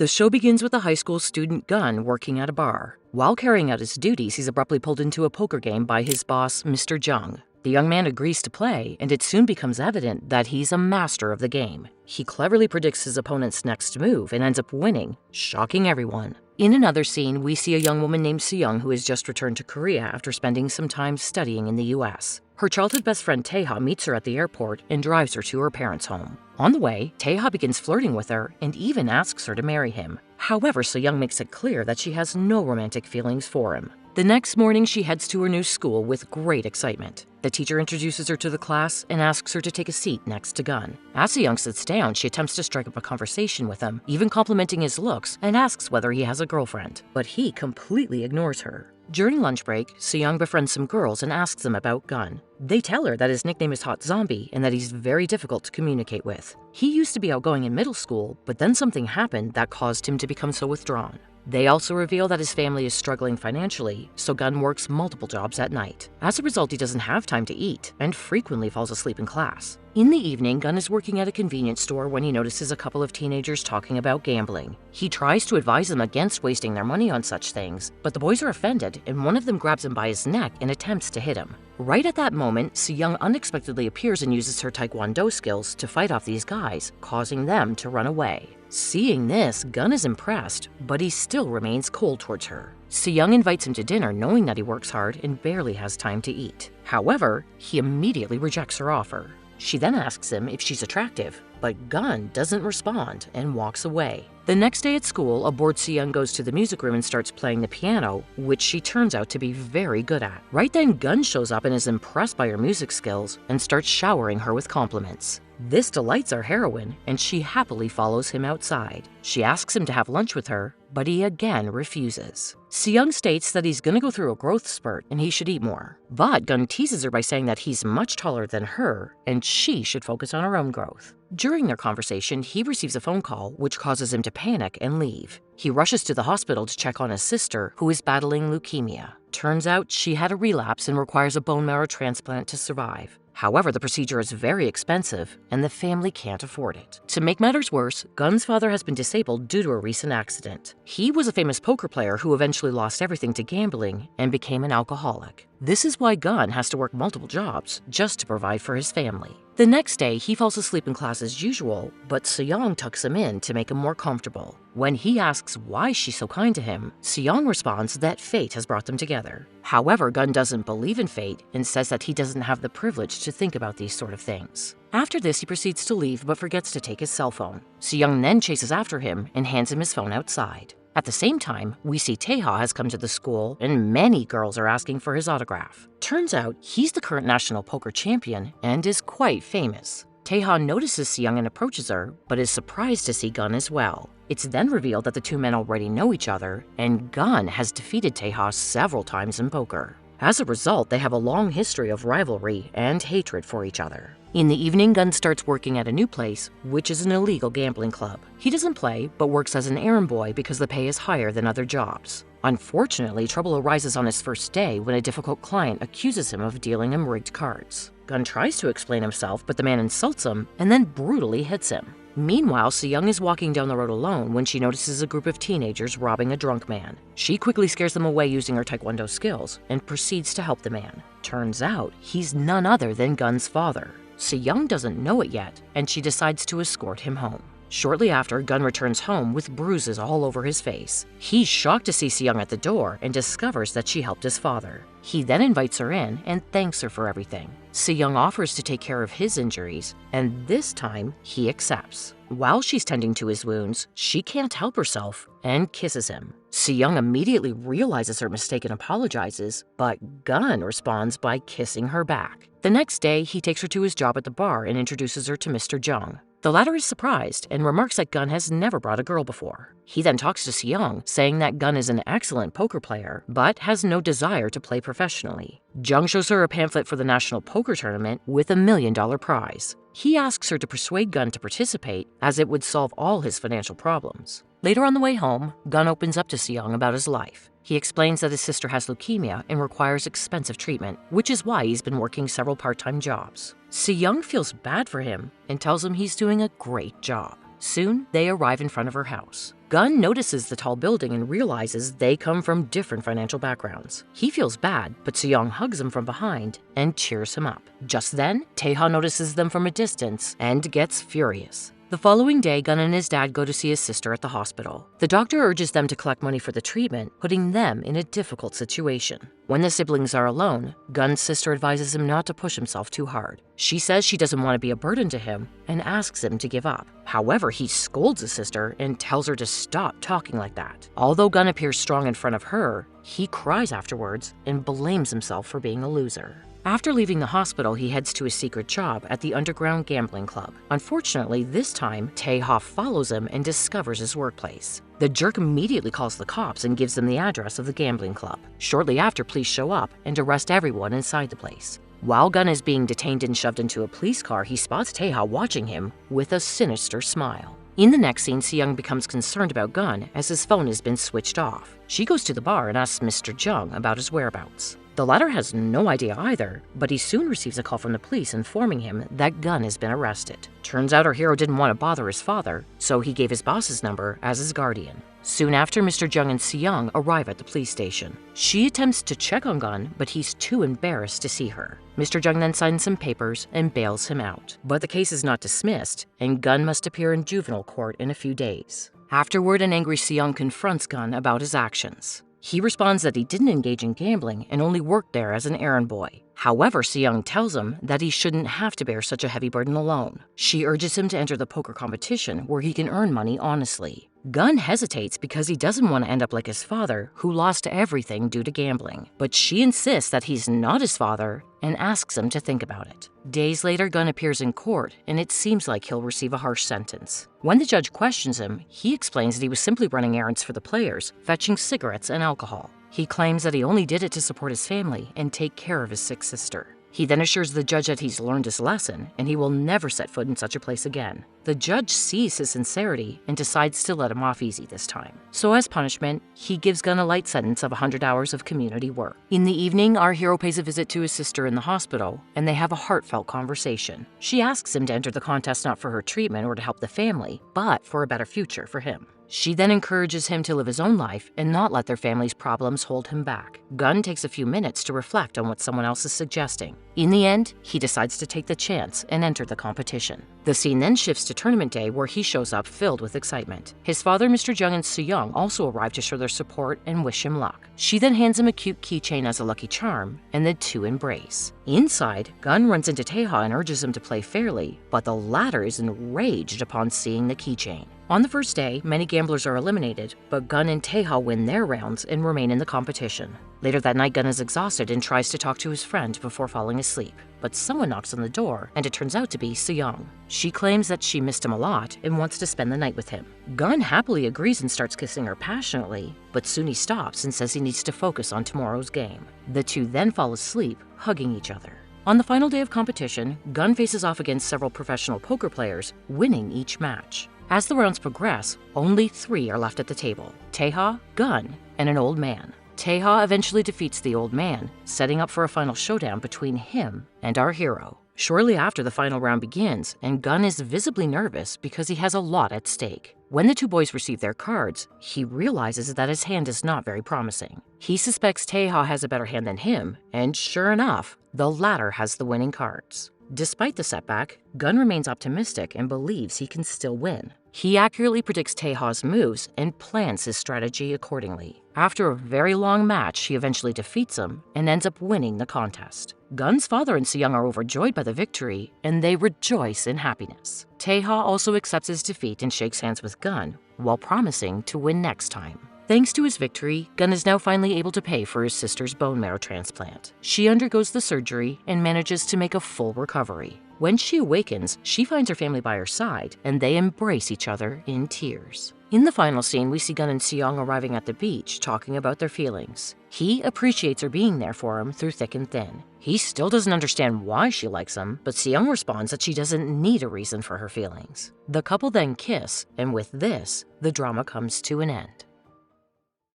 The show begins with a high school student Gun working at a bar. While carrying out his duties, he's abruptly pulled into a poker game by his boss, Mr. Jung. The young man agrees to play, and it soon becomes evident that he's a master of the game. He cleverly predicts his opponent's next move and ends up winning, shocking everyone. In another scene, we see a young woman named Seyoung who has just returned to Korea after spending some time studying in the US. Her childhood best friend Taeha meets her at the airport and drives her to her parents' home. On the way, Taeha begins flirting with her and even asks her to marry him. However, Seyoung makes it clear that she has no romantic feelings for him. The next morning, she heads to her new school with great excitement. The teacher introduces her to the class and asks her to take a seat next to Gun. As Seyoung sits down, she attempts to strike up a conversation with him, even complimenting his looks, and asks whether he has a girlfriend. But he completely ignores her. During lunch break, Seyoung befriends some girls and asks them about Gun. They tell her that his nickname is Hot Zombie and that he's very difficult to communicate with. He used to be outgoing in middle school, but then something happened that caused him to become so withdrawn. They also reveal that his family is struggling financially, so Gun works multiple jobs at night. As a result, he doesn't have time to eat and frequently falls asleep in class. In the evening, Gun is working at a convenience store when he notices a couple of teenagers talking about gambling. He tries to advise them against wasting their money on such things, but the boys are offended and one of them grabs him by his neck and attempts to hit him. Right at that moment, Seyoung unexpectedly appears and uses her taekwondo skills to fight off these guys, causing them to run away. Seeing this, Gun is impressed, but he still remains cold towards her. Seyoung invites him to dinner knowing that he works hard and barely has time to eat. However, he immediately rejects her offer. She then asks him if she's attractive, but Gun doesn't respond and walks away. The next day at school, a bored Seyoung goes to the music room and starts playing the piano, which she turns out to be very good at. Right then, Gun shows up and is impressed by her music skills and starts showering her with compliments. This delights our heroine, and she happily follows him outside. She asks him to have lunch with her, but he again refuses. Seyoung states that he's gonna go through a growth spurt and he should eat more. But Gun teases her by saying that he's much taller than her and she should focus on her own growth. During their conversation, he receives a phone call which causes him to panic and leave. He rushes to the hospital to check on his sister, who is battling leukemia. Turns out she had a relapse and requires a bone marrow transplant to survive. However, the procedure is very expensive and the family can't afford it. To make matters worse, Gun's father has been disabled due to a recent accident. He was a famous poker player who eventually lost everything to gambling and became an alcoholic. This is why Gun has to work multiple jobs just to provide for his family. The next day, he falls asleep in class as usual, but Seyoung tucks him in to make him more comfortable. When he asks why she's so kind to him, Seyoung responds that fate has brought them together. However, Gun doesn't believe in fate and says that he doesn't have the privilege to think about these sort of things. After this, he proceeds to leave but forgets to take his cell phone. Seyoung then chases after him and hands him his phone outside. At the same time, we see Taeha has come to the school and many girls are asking for his autograph. Turns out, he's the current national poker champion and is quite famous. Taeha notices Seyoung and approaches her, but is surprised to see Gun as well. It's then revealed that the two men already know each other, and Gun has defeated Taeha several times in poker. As a result, they have a long history of rivalry and hatred for each other. In the evening, Gun starts working at a new place, which is an illegal gambling club. He doesn't play, but works as an errand boy because the pay is higher than other jobs. Unfortunately, trouble arises on his first day when a difficult client accuses him of dealing him rigged cards. Gun tries to explain himself, but the man insults him and then brutally hits him. Meanwhile, Seyoung is walking down the road alone when she notices a group of teenagers robbing a drunk man. She quickly scares them away using her taekwondo skills and proceeds to help the man. Turns out, he's none other than Gun's father. Seyoung doesn't know it yet, and she decides to escort him home. Shortly after, Gun returns home with bruises all over his face. He's shocked to see Seyoung at the door and discovers that she helped his father. He then invites her in and thanks her for everything. Seyoung offers to take care of his injuries, and this time he accepts. While she's tending to his wounds, she can't help herself and kisses him. Seyoung immediately realizes her mistake and apologizes, but Gun responds by kissing her back. The next day, he takes her to his job at the bar and introduces her to Mr. Jung. The latter is surprised and remarks that Gun has never brought a girl before. He then talks to Seyoung, saying that Gun is an excellent poker player, but has no desire to play professionally. Jung shows her a pamphlet for the national poker tournament with a $1 million prize. He asks her to persuade Gun to participate, as it would solve all his financial problems. Later on the way home, Gun opens up to Seyoung about his life. He explains that his sister has leukemia and requires expensive treatment, which is why he's been working several part-time jobs. Seyoung feels bad for him and tells him he's doing a great job. Soon, they arrive in front of her house. Gunn notices the tall building and realizes they come from different financial backgrounds. He feels bad, but Soo-young hugs him from behind and cheers him up. Just then, Tae-ha notices them from a distance and gets furious. The following day, Gunn and his dad go to see his sister at the hospital. The doctor urges them to collect money for the treatment, putting them in a difficult situation. When the siblings are alone, Gunn's sister advises him not to push himself too hard. She says she doesn't want to be a burden to him and asks him to give up. However, he scolds his sister and tells her to stop talking like that. Although Gunn appears strong in front of her, he cries afterwards and blames himself for being a loser. After leaving the hospital, he heads to his secret job at the underground gambling club. Unfortunately, this time, Tae-ha follows him and discovers his workplace. The jerk immediately calls the cops and gives them the address of the gambling club. Shortly after, police show up and arrest everyone inside the place. While Gunn is being detained and shoved into a police car, he spots Tae-ha watching him with a sinister smile. In the next scene, Soo-young becomes concerned about Gunn as his phone has been switched off. She goes to the bar and asks Mr. Jung about his whereabouts. The latter has no idea either, but he soon receives a call from the police informing him that Gunn has been arrested. Turns out our hero didn't want to bother his father, so he gave his boss's number as his guardian. Soon after, Mr. Jung and Soo-young arrive at the police station. She attempts to check on Gunn, but he's too embarrassed to see her. Mr. Jung then signs some papers and bails him out. But the case is not dismissed, and Gunn must appear in juvenile court in a few days. Afterward, an angry Soo-young confronts Gunn about his actions. He responds that he didn't engage in gambling and only worked there as an errand boy. However, Soo-young tells him that he shouldn't have to bear such a heavy burden alone. She urges him to enter the poker competition where he can earn money honestly. Gunn hesitates because he doesn't want to end up like his father, who lost everything due to gambling. But she insists that he's not his father and asks him to think about it. Days later, Gunn appears in court, and it seems like he'll receive a harsh sentence. When the judge questions him, he explains that he was simply running errands for the players, fetching cigarettes and alcohol. He claims that he only did it to support his family and take care of his sick sister. He then assures the judge that he's learned his lesson and he will never set foot in such a place again. The judge sees his sincerity and decides to let him off easy this time. So as punishment, he gives Gunn a light sentence of 100 hours of community work. In the evening, our hero pays a visit to his sister in the hospital, and they have a heartfelt conversation. She asks him to enter the contest not for her treatment or to help the family, but for a better future for him. She then encourages him to live his own life and not let their family's problems hold him back. Gunn takes a few minutes to reflect on what someone else is suggesting. In the end, he decides to take the chance and enter the competition. The scene then shifts to tournament day where he shows up filled with excitement. His father, Mr. Jung, and Soo-young also arrive to show their support and wish him luck. She then hands him a cute keychain as a lucky charm, and the two embrace. Inside, Gunn runs into Tae-ha and urges him to play fairly, but the latter is enraged upon seeing the keychain. On the first day, many gamblers are eliminated, but Gunn and Tae-ha win their rounds and remain in the competition. Later that night, Gunn is exhausted and tries to talk to his friend before falling asleep. But someone knocks on the door, and it turns out to be Soo-young. She claims that she missed him a lot and wants to spend the night with him. Gunn happily agrees and starts kissing her passionately, but soon he stops and says he needs to focus on tomorrow's game. The two then fall asleep, hugging each other. On the final day of competition, Gunn faces off against several professional poker players, winning each match. As the rounds progress, only 3 are left at the table: Tae-ha, Gunn, and an old man. Tae-ha eventually defeats the old man, setting up for a final showdown between him and our hero. Shortly after, the final round begins, and Gunn is visibly nervous because he has a lot at stake. When the two boys receive their cards, he realizes that his hand is not very promising. He suspects Tae-ha has a better hand than him, and sure enough, the latter has the winning cards. Despite the setback, Gunn remains optimistic and believes he can still win. He accurately predicts Tae-ha's moves and plans his strategy accordingly. After a very long match, he eventually defeats him and ends up winning the contest. Gunn's father and Soo-young are overjoyed by the victory, and they rejoice in happiness. Tae-ha also accepts his defeat and shakes hands with Gunn, while promising to win next time. Thanks to his victory, Gunn is now finally able to pay for his sister's bone marrow transplant. She undergoes the surgery and manages to make a full recovery. When she awakens, she finds her family by her side, and they embrace each other in tears. In the final scene, we see Gunn and Soo-young arriving at the beach, talking about their feelings. He appreciates her being there for him through thick and thin. He still doesn't understand why she likes him, but Soo-young responds that she doesn't need a reason for her feelings. The couple then kiss, and with this, the drama comes to an end.